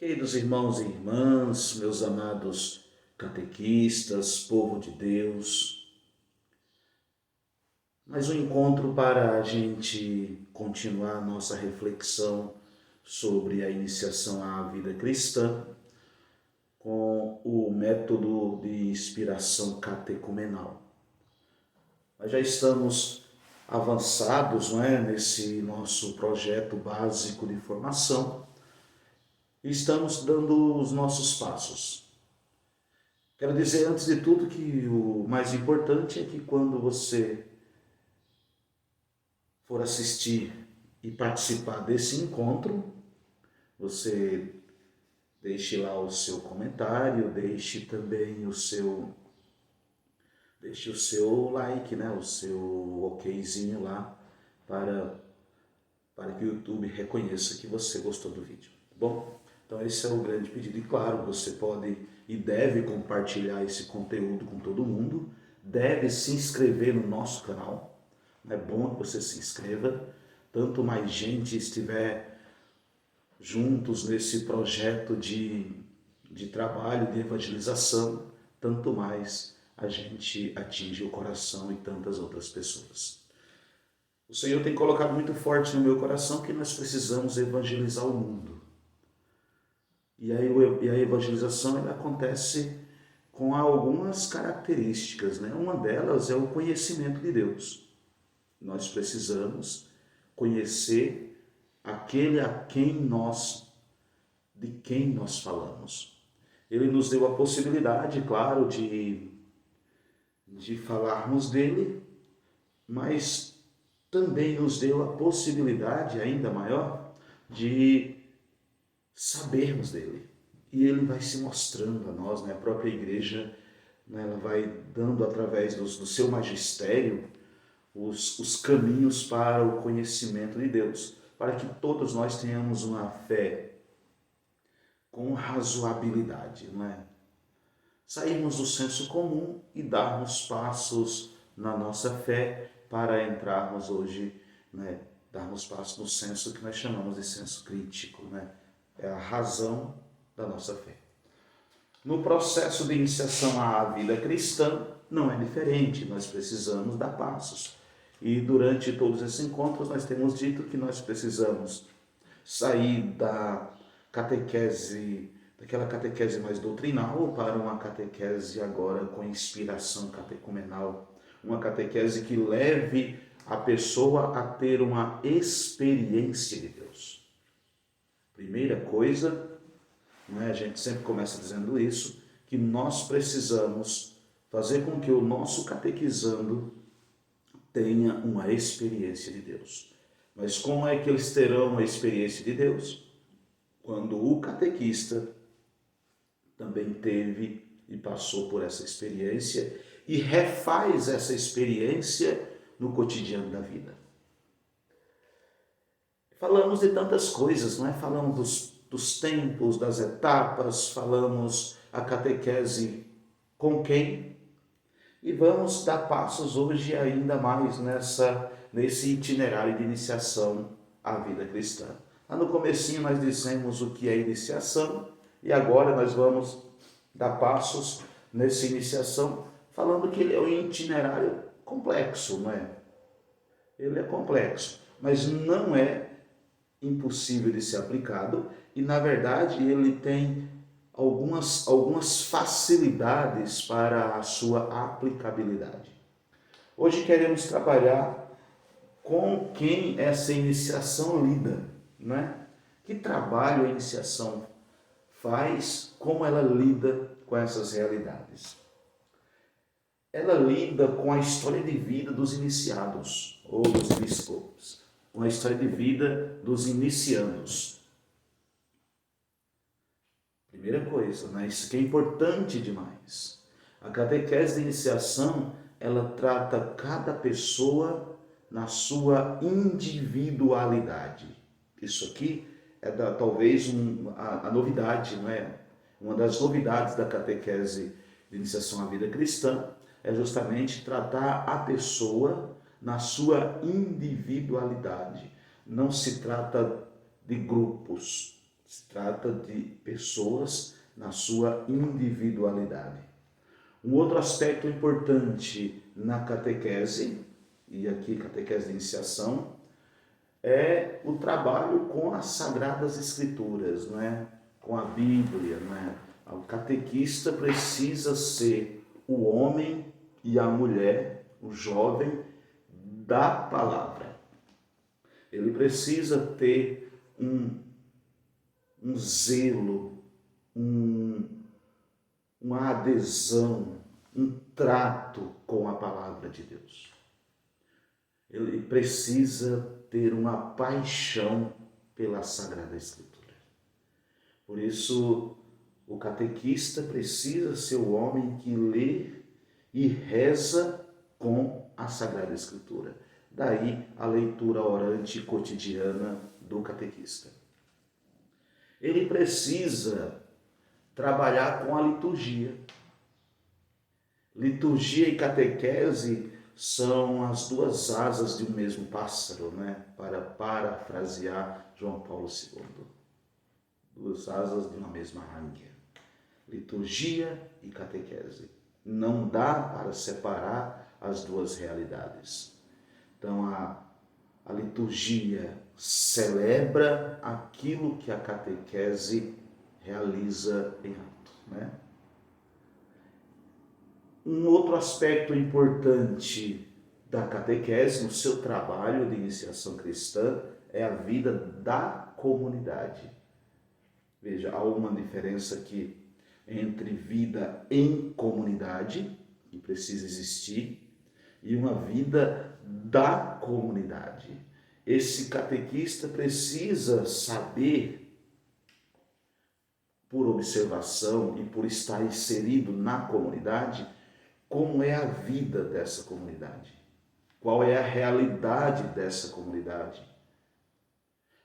Queridos irmãos e irmãs, meus amados catequistas, povo de Deus, mais um encontro para a gente continuar a nossa reflexão sobre a iniciação à vida cristã com o método de inspiração catecumenal. Nós já estamos avançados, não é, nesse nosso projeto básico de formação e estamos dando os nossos passos. Quero dizer, antes de tudo, que o mais importante é que quando você for assistir e participar desse encontro, você deixe lá o seu comentário, deixe também deixe o seu like, né? O seu okzinho lá para, para que o YouTube reconheça que você gostou do vídeo. Bom, então esse é o grande pedido. E claro, você pode e deve compartilhar esse conteúdo com todo mundo, deve se inscrever no nosso canal. É bom que você se inscreva. Tanto mais gente estiver juntos nesse projeto de trabalho, de evangelização, tanto mais a gente atinge o coração e tantas outras pessoas. O Senhor tem colocado muito forte no meu coração que nós precisamos evangelizar o mundo. E a evangelização ela acontece com algumas características, né? Uma delas é o conhecimento de Deus. Nós precisamos conhecer aquele de quem nós falamos. Ele nos deu a possibilidade, claro, de falarmos dele, mas também nos deu a possibilidade ainda maior de sabermos dele. E ele vai se mostrando a nós, né? A própria igreja, né? Ela vai dando através do seu magistério os caminhos para o conhecimento de Deus, para que todos nós tenhamos uma fé com razoabilidade, não é? Sairmos do senso comum e darmos passos na nossa fé para entrarmos hoje, né? Darmos passos no senso que nós chamamos de senso crítico, né? É a razão da nossa fé. No processo de iniciação à vida cristã, não é diferente, nós precisamos dar passos. E durante todos esses encontros nós temos dito que nós precisamos sair da catequese, daquela catequese mais doutrinal para uma catequese agora com inspiração catecumenal, uma catequese que leve a pessoa a ter uma experiência de Deus. Primeira coisa, né, a gente sempre começa dizendo isso, que nós precisamos fazer com que o nosso catequizando tenha uma experiência de Deus. Mas como é que eles terão uma experiência de Deus? Quando o catequista também teve e passou por essa experiência e refaz essa experiência no cotidiano da vida. Falamos de tantas coisas, não é? Falamos dos tempos, das etapas, falamos a catequese com quem? E vamos dar passos hoje ainda mais nesse itinerário de iniciação à vida cristã. Lá no comecinho nós dissemos o que é iniciação e agora nós vamos dar passos nessa iniciação falando que ele é um itinerário complexo, não é? Ele é complexo, mas não é impossível de ser aplicado e, na verdade, ele tem algumas facilidades para a sua aplicabilidade. Hoje queremos trabalhar com quem essa iniciação lida, né? Que trabalho a iniciação faz, como ela lida com essas realidades. Ela lida com a história de vida dos iniciados, ou dos episcopos, com a história de vida dos iniciandos. Primeira coisa, né? Isso que é importante demais. A catequese de iniciação, ela trata cada pessoa na sua individualidade. Isso aqui é talvez a novidade, não é? Uma das novidades da catequese de iniciação à vida cristã é justamente tratar a pessoa na sua individualidade. Não se trata de grupos, Se trata de pessoas na sua individualidade. Um outro aspecto importante na catequese, e aqui catequese de iniciação, é o trabalho com as Sagradas Escrituras, não é? Com a Bíblia. Não é? O catequista precisa ser o homem e a mulher, o jovem, da palavra. Ele precisa ter um zelo, uma adesão, um trato com a palavra de Deus. Ele precisa ter uma paixão pela Sagrada Escritura. Por isso, o catequista precisa ser o homem que lê e reza com a Sagrada Escritura. Daí a leitura orante cotidiana do catequista. Ele precisa trabalhar com a liturgia. Liturgia e catequese são as duas asas de um mesmo pássaro, né? Para parafrasear João Paulo II. Duas asas de uma mesma águia. Liturgia e catequese. Não dá para separar as duas realidades. Então, a liturgia celebra aquilo que a catequese realiza em ato, né? Um outro aspecto importante da catequese, no seu trabalho de iniciação cristã, é a vida da comunidade. Veja, há uma diferença aqui entre vida em comunidade, que precisa existir, e uma vida da comunidade. Esse catequista precisa saber, por observação e por estar inserido na comunidade, como é a vida dessa comunidade, qual é a realidade dessa comunidade.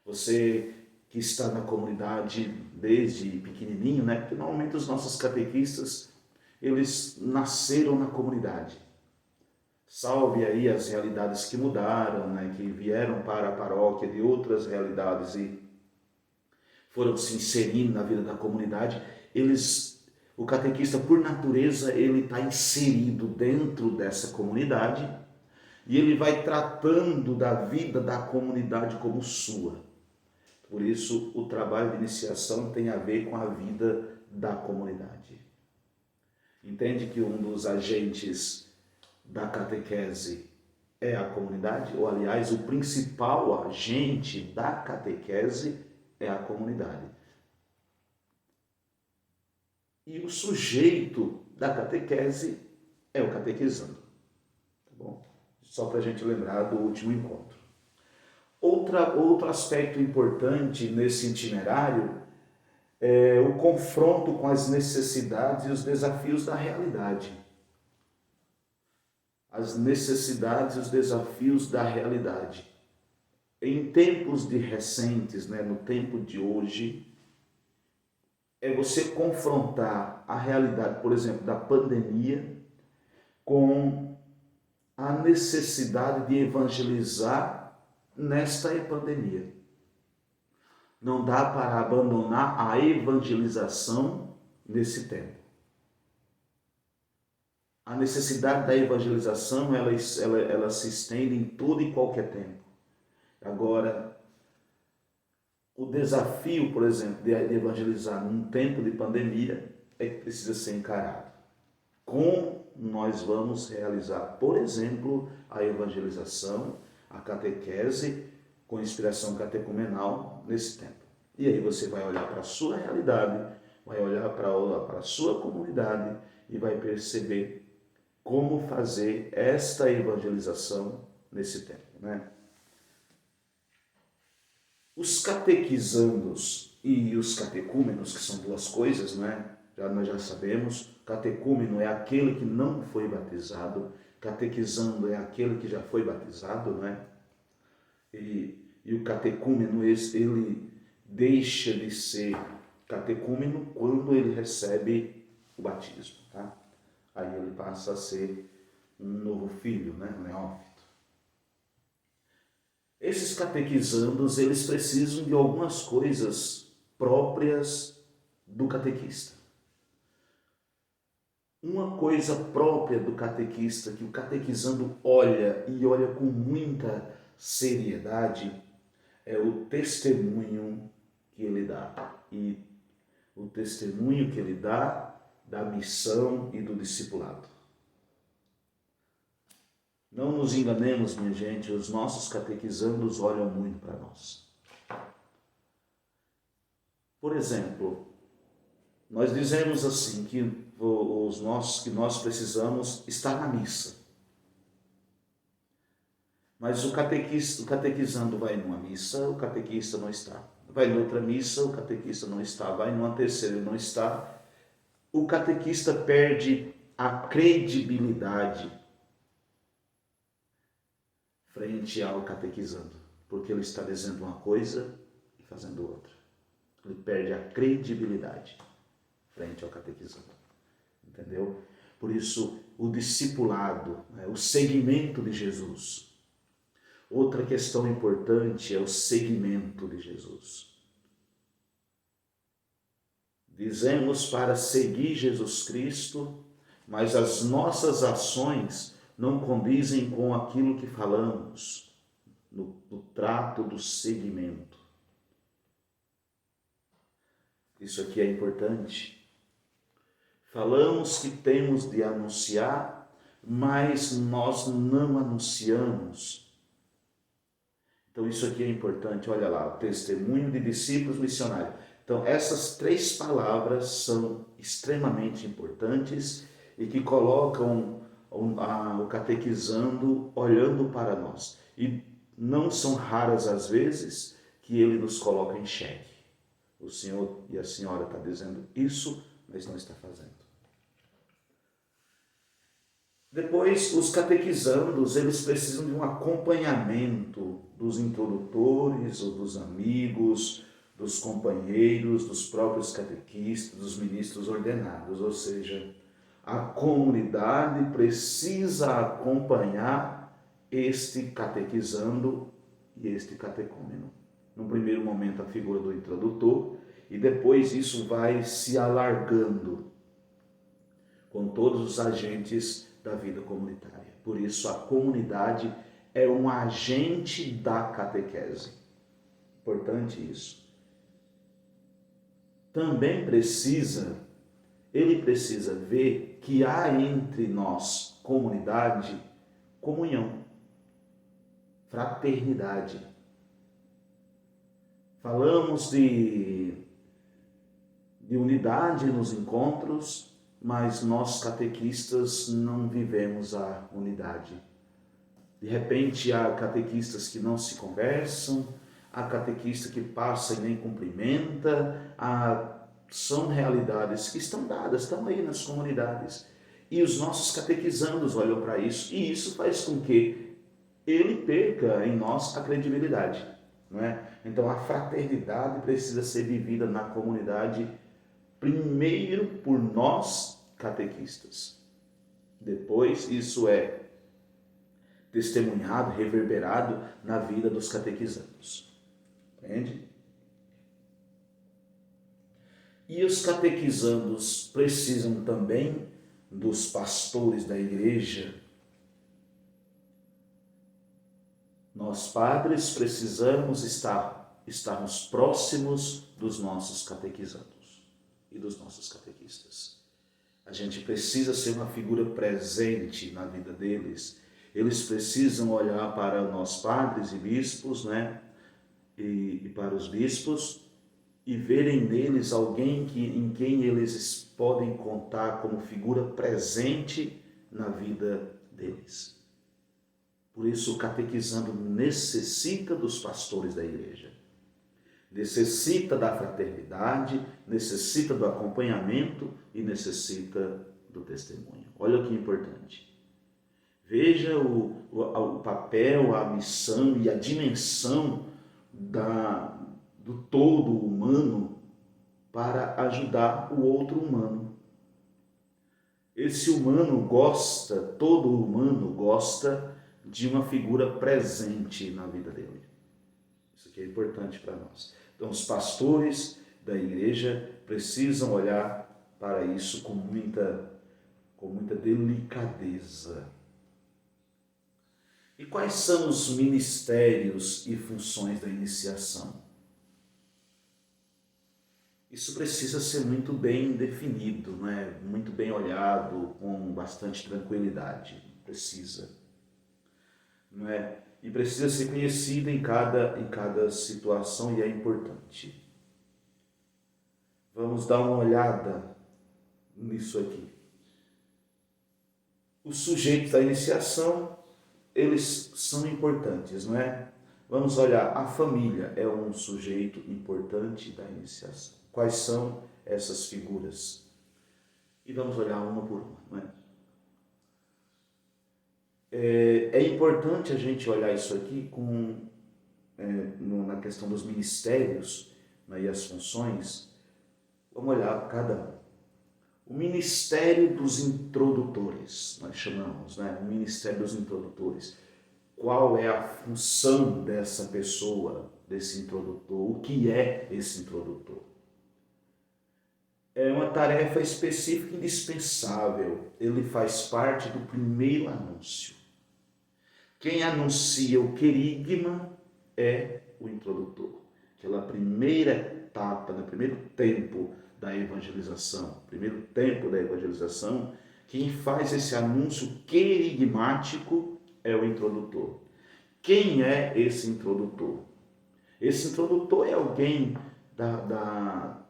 Você que está na comunidade desde pequenininho, né? Porque normalmente os nossos catequistas, eles nasceram na comunidade. Salve aí as realidades que mudaram, né? Que vieram para a paróquia de outras realidades e foram se inserindo na vida da comunidade. O catequista, por natureza, ele está inserido dentro dessa comunidade e ele vai tratando da vida da comunidade como sua. Por isso, o trabalho de iniciação tem a ver com a vida da comunidade. Entende que um dos agentes da catequese é a comunidade? Ou, aliás, o principal agente da catequese é a comunidade. E o sujeito da catequese é o catequizando. Tá bom? Só para a gente lembrar do último encontro. Outro aspecto importante nesse itinerário é o confronto com as necessidades e os desafios da realidade. As necessidades e os desafios da realidade. Em tempos recentes, né, no tempo de hoje, é você confrontar a realidade, por exemplo, da pandemia com a necessidade de evangelizar nesta pandemia. Não dá para abandonar a evangelização nesse tempo. A necessidade da evangelização, ela se estende em todo e qualquer tempo. Agora, o desafio, por exemplo, de evangelizar num tempo de pandemia é que precisa ser encarado. Como nós vamos realizar, por exemplo, a evangelização, a catequese com inspiração catecumenal nesse tempo. E aí você vai olhar para a sua realidade, vai olhar para a sua comunidade e vai perceber como fazer esta evangelização nesse tempo, né? Os catequizandos e os catecúmenos, que são duas coisas, né? Nós já sabemos, catecúmeno é aquele que não foi batizado, catequizando é aquele que já foi batizado, né? E o catecúmeno, ele deixa de ser catecúmeno quando ele recebe o batismo, tá? Aí ele passa a ser um novo filho, né? Um neófito. Esses catequizandos, eles precisam de algumas coisas próprias do catequista. Uma coisa própria do catequista que o catequizando olha e olha com muita seriedade é o testemunho que ele dá. E o testemunho que ele dá da missão e do discipulado. Não nos enganemos, minha gente, os nossos catequizandos olham muito para nós. Por exemplo, nós dizemos assim que nós precisamos estar na missa. Mas o catequizando vai numa missa, o catequista não está. Vai noutra missa, o catequista não está. Vai numa terceira, ele não está. O catequista perde a credibilidade frente ao catequizando, porque ele está dizendo uma coisa e fazendo outra. Ele perde a credibilidade frente ao catequizando. Entendeu? Por isso, o discipulado, o seguimento de Jesus. Outra questão importante é o seguimento de Jesus. Dizemos para seguir Jesus Cristo, mas as nossas ações não condizem com aquilo que falamos no trato do seguimento. Isso aqui é importante. Falamos que temos de anunciar, mas nós não anunciamos. Então isso aqui é importante, olha lá, o testemunho de discípulos missionários. Então essas 3 palavras são extremamente importantes e que colocam o catequizando olhando para nós. E não são raras as vezes que ele nos coloca em xeque. O senhor e a senhora estão dizendo isso, mas não está fazendo. Depois, os catequizandos, eles precisam de um acompanhamento dos introdutores ou dos amigos, dos companheiros, dos próprios catequistas, dos ministros ordenados, ou seja, a comunidade precisa acompanhar este catequizando e este catecúmeno. No primeiro momento, a figura do introdutor, e depois isso vai se alargando com todos os agentes da vida comunitária. Por isso, a comunidade é um agente da catequese. Importante isso. Também ele precisa ver que há entre nós, comunidade, comunhão, fraternidade. Falamos de unidade nos encontros, mas nós catequistas não vivemos a unidade. De repente há catequistas que não se conversam, há catequista que passa e nem cumprimenta, são realidades que estão dadas, estão aí nas comunidades. E os nossos catequizandos olham para isso, e isso faz com que ele perca em nós a credibilidade. Não é? Então a fraternidade precisa ser vivida na comunidade, primeiro por nós catequistas. Depois isso é testemunhado, reverberado na vida dos catequizandos. Entende? E os catequizandos precisam também dos pastores da igreja. Nós, padres, precisamos estarmos próximos dos nossos catequizandos e dos nossos catequistas. A gente precisa ser uma figura presente na vida deles. Eles precisam olhar para nós, padres e bispos, né? E para os bispos, e verem neles alguém em quem eles podem contar como figura presente na vida deles. Por isso, o catequizando necessita dos pastores da igreja, necessita da fraternidade, necessita do acompanhamento e necessita do testemunho. Olha o que é importante. Veja o papel, a missão e a dimensão do todo humano para ajudar o outro humano. Esse humano todo humano gosta de uma figura presente na vida dele. Isso aqui é importante para nós. Então, os pastores da igreja precisam olhar para isso com muita delicadeza. E quais são os ministérios e funções da iniciação? Isso precisa ser muito bem definido, né? Muito bem olhado, com bastante tranquilidade. Precisa. Não é? E precisa ser conhecido em cada situação, e é importante. Vamos dar uma olhada nisso aqui. Os sujeitos da iniciação, eles são importantes, não é? Vamos olhar, a família é um sujeito importante da iniciação. Quais são essas figuras? E vamos olhar uma por uma, não é? É importante a gente olhar isso aqui na questão dos ministérios, né, e as funções. Vamos olhar cada um. O Ministério dos Introdutores, nós chamamos, né? O Ministério dos Introdutores. Qual é a função dessa pessoa, desse introdutor? O que é esse introdutor? É uma tarefa específica e indispensável. Ele faz parte do primeiro anúncio. Quem anuncia o querigma é o introdutor. Aquela primeira etapa, no primeiro tempo da evangelização, quem faz esse anúncio querigmático é o introdutor. Quem é esse introdutor? Esse introdutor é alguém da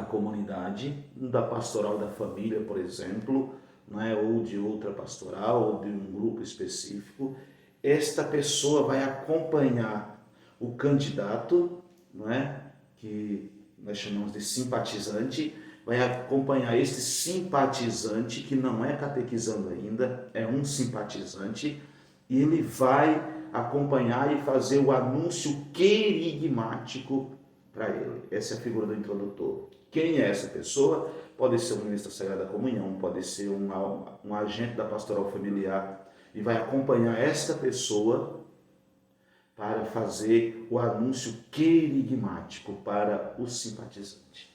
comunidade, da pastoral da família, por exemplo, não é? Ou de outra pastoral, ou de um grupo específico. Esta pessoa vai acompanhar o candidato, não é? Que nós chamamos de simpatizante, vai acompanhar este simpatizante, que não é catequizando ainda, é um simpatizante, e ele vai acompanhar e fazer o anúncio querigmático para ele. Essa é a figura do introdutor. Quem é essa pessoa? Pode ser um ministro da Sagrada Comunhão, pode ser um agente da pastoral familiar, e vai acompanhar esta pessoa para fazer o anúncio querigmático para o simpatizante.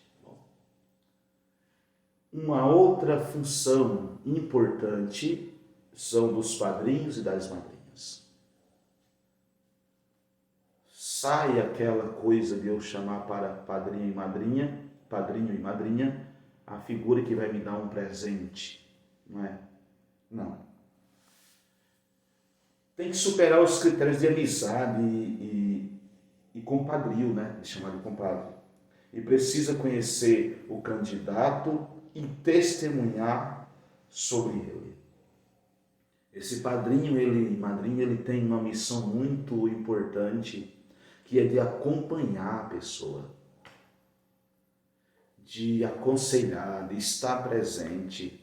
Uma outra função importante são dos padrinhos e das madrinhas. Sai aquela coisa de eu chamar para padrinho e madrinha, a figura que vai me dar um presente, não é? Não. Tem que superar os critérios de amizade e compadrio, né? De chamar de compadre. E precisa conhecer o candidato e testemunhar sobre ele. Esse padrinho e madrinha, ele tem uma missão muito importante, que é de acompanhar a pessoa, de aconselhar, de estar presente.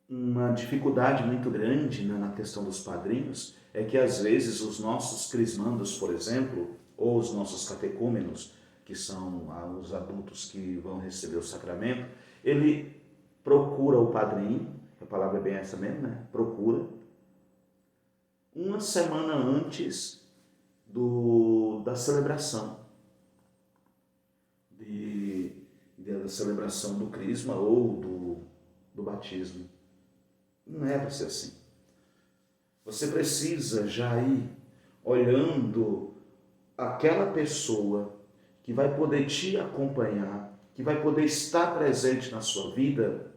Uma dificuldade muito grande, né, na questão dos padrinhos é que às vezes os nossos crismandos, por exemplo, ou os nossos catecúmenos, que são os adultos que vão receber o sacramento, ele procura o padrinho, a palavra é bem essa mesmo, né? Procura, uma semana antes da celebração, da celebração do crisma ou do batismo. Não é para ser assim. Você precisa já ir olhando aquela pessoa que vai poder te acompanhar, que vai poder estar presente na sua vida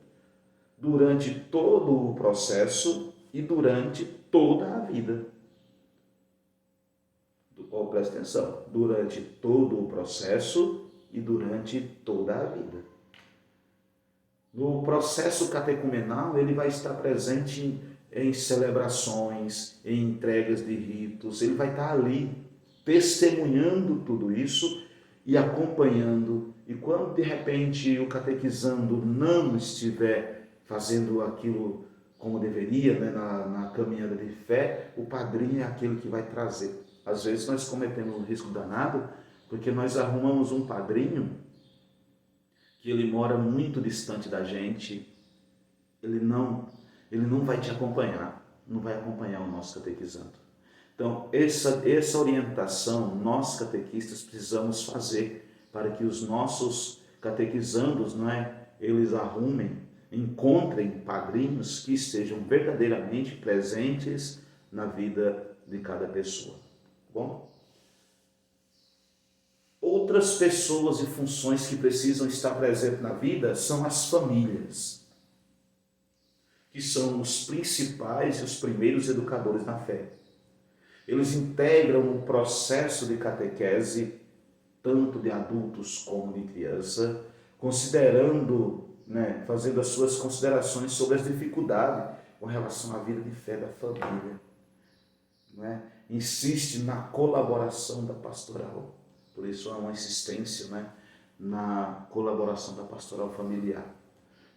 durante todo o processo e durante toda a vida. Presta atenção, durante todo o processo e durante toda a vida. No processo catecumenal, ele vai estar presente em celebrações, em entregas de ritos, ele vai estar ali testemunhando tudo isso e acompanhando. E quando de repente o catequizando não estiver fazendo aquilo como deveria, né, na caminhada de fé, o padrinho é aquele que vai trazer. Às vezes nós cometemos um risco danado, porque nós arrumamos um padrinho que ele mora muito distante da gente, ele não vai te acompanhar, não vai acompanhar o nosso catequizando. Então, essa orientação nós catequistas precisamos fazer para que os nossos catequizandos, não é, eles encontrem padrinhos que estejam verdadeiramente presentes na vida de cada pessoa. Bom? Outras pessoas e funções que precisam estar presentes na vida são as famílias, que são os principais e os primeiros educadores na fé. Eles integram o processo de catequese, tanto de adultos como de criança, considerando, né, fazendo as suas considerações sobre as dificuldades com relação à vida de fé da família. Né? Insiste na colaboração da pastoral. Por isso há uma insistência, né, na colaboração da pastoral familiar.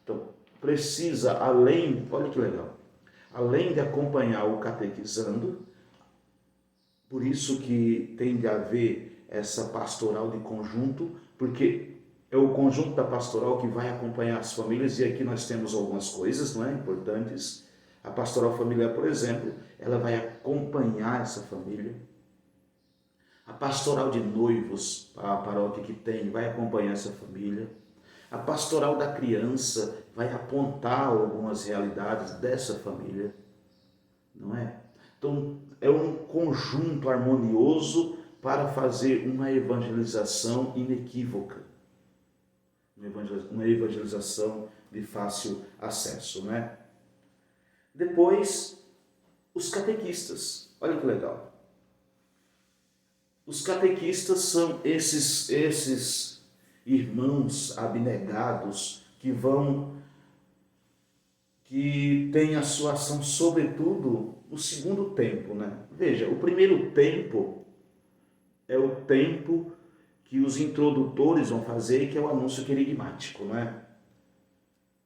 Então, precisa, olha que legal, além de acompanhar o catequizando, por isso que tem de haver essa pastoral de conjunto, porque é o conjunto da pastoral que vai acompanhar as famílias, e aqui nós temos algumas coisas, não é, importantes. A pastoral familiar, por exemplo, ela vai acompanhar essa família. A pastoral de noivos, a paróquia que tem, vai acompanhar essa família. A pastoral da criança vai apontar algumas realidades dessa família, não é? Então, é um conjunto harmonioso para fazer uma evangelização inequívoca, uma evangelização de fácil acesso, né? Depois, os catequistas. Olha que legal. Os catequistas são esses irmãos abnegados que têm a sua ação sobretudo no segundo tempo, né? Veja, o primeiro tempo é o tempo que os introdutores vão fazer, que é o anúncio querigmático, né?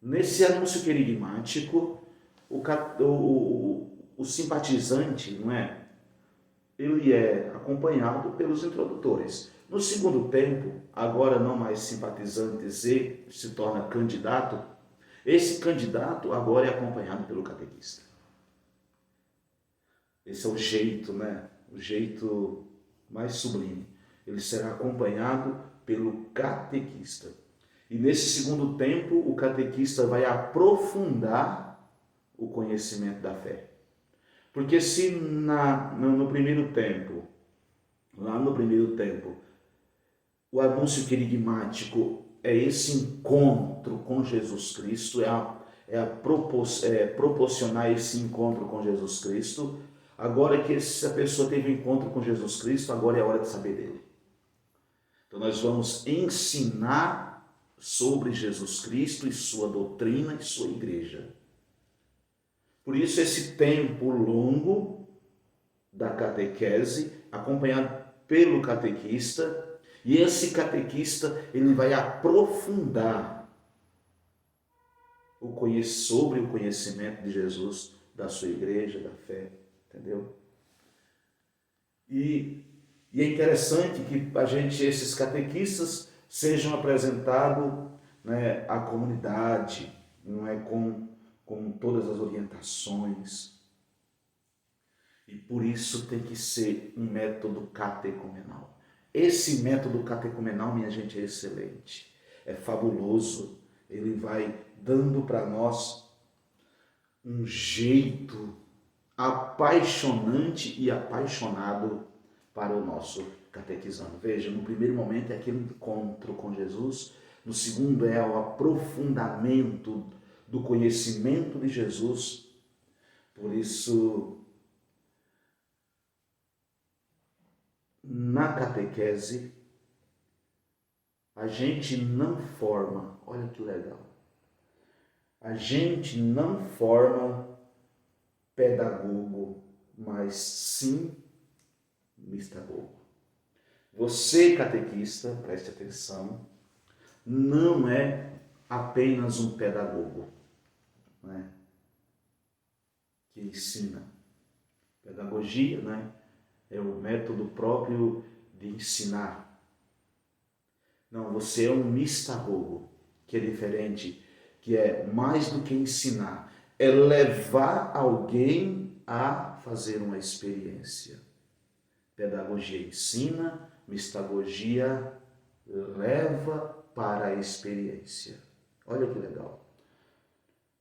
Nesse anúncio querigmático, o simpatizante, não é? Ele é acompanhado pelos introdutores. No segundo tempo, agora não mais simpatizantes e se torna candidato, esse candidato agora é acompanhado pelo catequista. Esse é o jeito, né? O jeito mais sublime. Ele será acompanhado pelo catequista. E nesse segundo tempo, o catequista vai aprofundar o conhecimento da fé. Porque se no primeiro tempo, lá no primeiro tempo, o anúncio querigmático é esse encontro com Jesus Cristo, proporcionar esse encontro com Jesus Cristo. Agora que essa pessoa teve um encontro com Jesus Cristo, agora é a hora de saber dele. Então nós vamos ensinar sobre Jesus Cristo e sua doutrina e sua igreja. Por isso esse tempo longo da catequese, acompanhado pelo catequista, e esse catequista ele vai aprofundar sobre o conhecimento de Jesus, da sua igreja, da fé, entendeu? E é interessante que esses catequistas sejam apresentados, né, à comunidade, não é, com todas as orientações. E por isso tem que ser um método catecumenal. Esse método catecumenal, minha gente, é excelente, é fabuloso. Ele vai dando para nós um jeito apaixonante e apaixonado para o nosso catequizando. Veja, no primeiro momento é aquele encontro com Jesus, no segundo é o aprofundamento do conhecimento de Jesus. Por isso, na catequese, a gente não forma, olha que legal, a gente não forma pedagogo, mas sim mistagogo. Você, catequista, preste atenção, não é apenas um pedagogo, né, que ensina. Pedagogia, né, é o método próprio de ensinar. Não, você é um mistagogo, que é diferente, que é mais do que ensinar, é levar alguém a fazer uma experiência. Pedagogia ensina, mistagogia leva para a experiência. Olha que legal.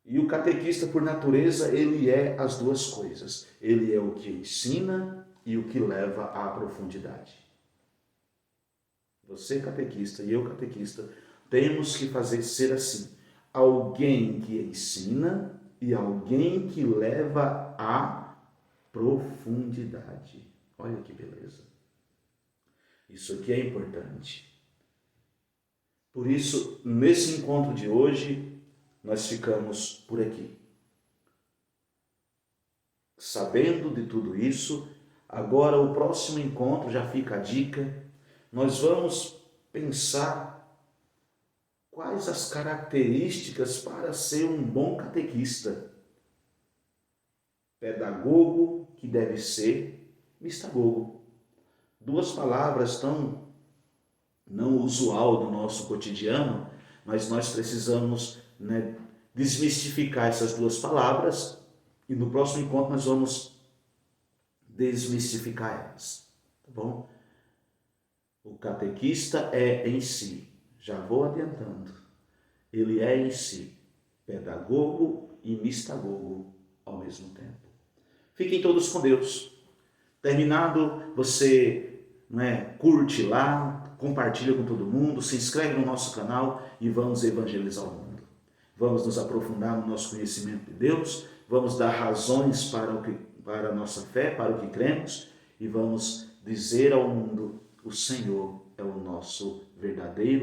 E o catequista, por natureza, ele é as duas coisas. Ele é o que ensina e o que leva à profundidade. Você, catequista, e eu, catequista, temos que fazer ser assim. Alguém que ensina e alguém que leva à profundidade. Olha que beleza. Isso aqui é importante. Por isso, nesse encontro de hoje, nós ficamos por aqui. Sabendo de tudo isso, agora o próximo encontro, já fica a dica, nós vamos pensar quais as características para ser um bom catequista. Pedagogo, que deve ser mistagogo. Duas palavras tão não usual do nosso cotidiano, mas nós precisamos, desmistificar essas duas palavras e no próximo encontro nós vamos desmistificar elas, tá bom? O catequista é em si, já vou adiantando, ele é em si pedagogo e mistagogo ao mesmo tempo. Fiquem todos com Deus. Terminado, você curte lá, compartilha com todo mundo, se inscreve no nosso canal e vamos evangelizar o mundo. Vamos nos aprofundar no nosso conhecimento de Deus, vamos dar razões para a nossa fé, para o que cremos e vamos dizer ao mundo: o Senhor é o nosso verdadeiro